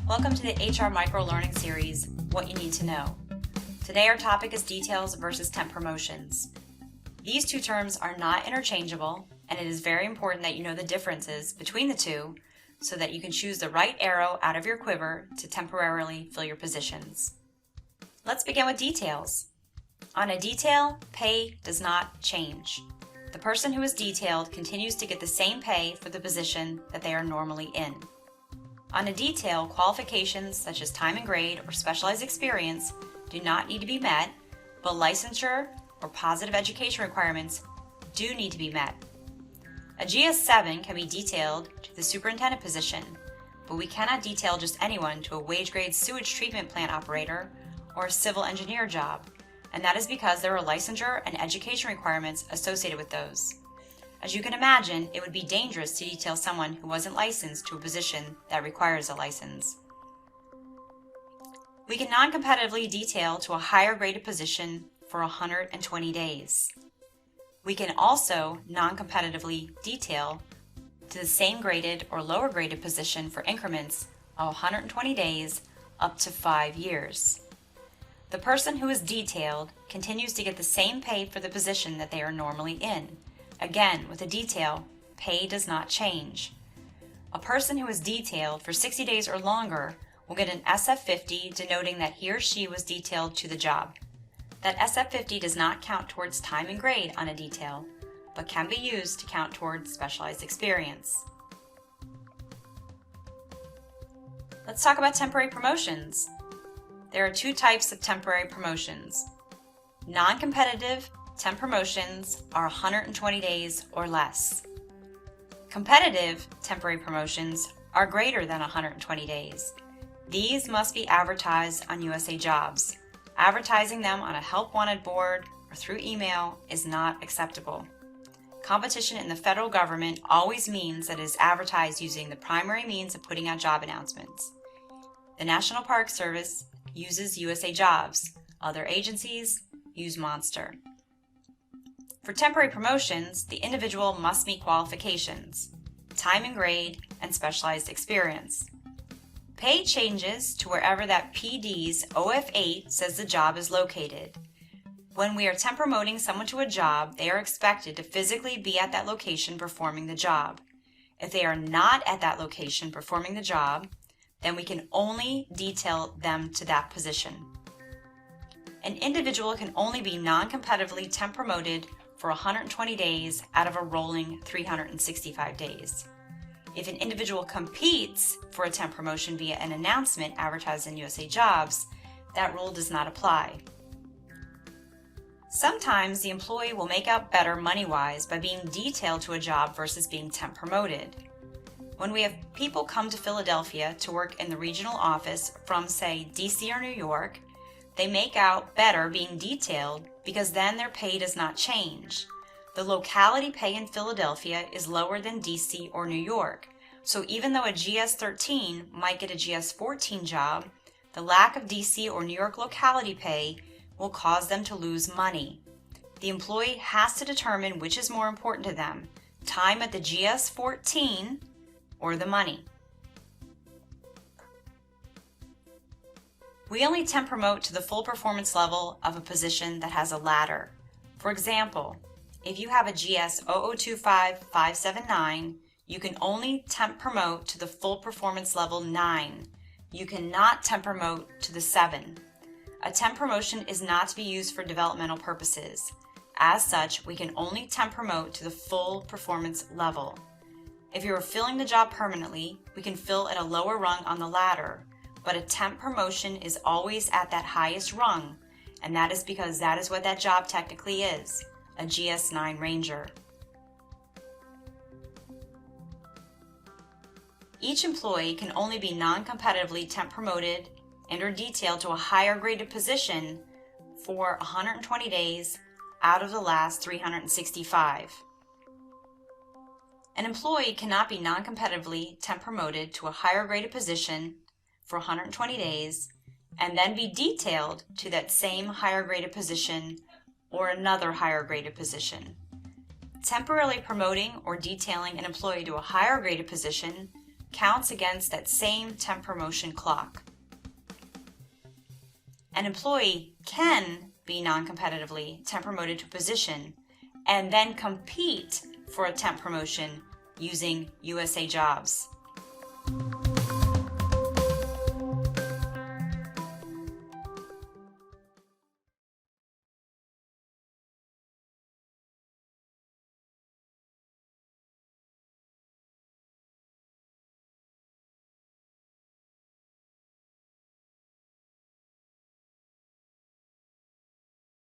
Welcome to the HR Micro Learning Series, What You Need to Know. Today our topic is details versus temp promotions. These two terms are not interchangeable, and it is very important that you know the differences between the two so that you can choose the right arrow out of your quiver to temporarily fill your positions. Let's begin with details. On a detail, pay does not change. The person who is detailed continues to get the same pay for the position that they are normally in. On a detail, qualifications such as time and grade or specialized experience do not need to be met, but licensure or positive education requirements do need to be met. A GS-7 can be detailed to the superintendent position, but we cannot detail just anyone to a wage-grade sewage treatment plant operator or a civil engineer job, and that is because there are licensure and education requirements associated with those. As you can imagine, it would be dangerous to detail someone who wasn't licensed to a position that requires a license. We can non-competitively detail to a higher graded position for 120 days. We can also non-competitively detail to the same graded or lower graded position for increments of 120 days up to 5 years. The person who is detailed continues to get the same pay for the position that they are normally in. Again, with a detail, pay does not change. A person who is detailed for 60 days or longer will get an SF50 denoting that he or she was detailed to the job. That SF50 does not count towards time and grade on a detail, but can be used to count towards specialized experience. Let's talk about temporary promotions. There are two types of temporary promotions. Non-competitive temp promotions are 120 days or less. Competitive temporary promotions are greater than 120 days. These must be advertised on USA Jobs. Advertising them on a help wanted board or through email is not acceptable. Competition in the federal government always means that it is advertised using the primary means of putting out job announcements. The National Park Service uses USA Jobs. Other agencies use Monster. For temporary promotions, the individual must meet qualifications, time and grade, and specialized experience. Pay changes to wherever that PD's OF8 says the job is located. When we are temp promoting someone to a job, they are expected to physically be at that location performing the job. If they are not at that location performing the job, then we can only detail them to that position. An individual can only be non-competitively temp promoted for 120 days out of a rolling 365 days. If an individual competes for a temp promotion via an announcement advertised in USA Jobs, that rule does not apply. Sometimes the employee will make out better money-wise by being detailed to a job versus being temp promoted. When we have people come to Philadelphia to work in the regional office from, say, DC or New York, they make out better being detailed because then their pay does not change. The locality pay in Philadelphia is lower than DC or New York, so even though a GS-13 might get a GS-14 job, the lack of DC or New York locality pay will cause them to lose money. The employee has to determine which is more important to them, time at the GS-14 or the money. We only temp promote to the full performance level of a position that has a ladder. For example, if you have a GS 0025579, you can only temp promote to the full performance level 9. You cannot temp promote to the 7. A temp promotion is not to be used for developmental purposes. As such, we can only temp promote to the full performance level. If you are filling the job permanently, we can fill at a lower rung on the ladder, but a temp promotion is always at that highest rung, and that is because that is what that job technically is, a GS-9 Ranger. Each employee can only be non-competitively temp promoted and or detailed to a higher graded position for 120 days out of the last 365. An employee cannot be non-competitively temp promoted to a higher graded position for 120 days and then be detailed to that same higher graded position or another higher graded position. Temporarily promoting or detailing an employee to a higher graded position counts against that same temp promotion clock. An employee can be non-competitively temp promoted to a position and then compete for a temp promotion using USA Jobs.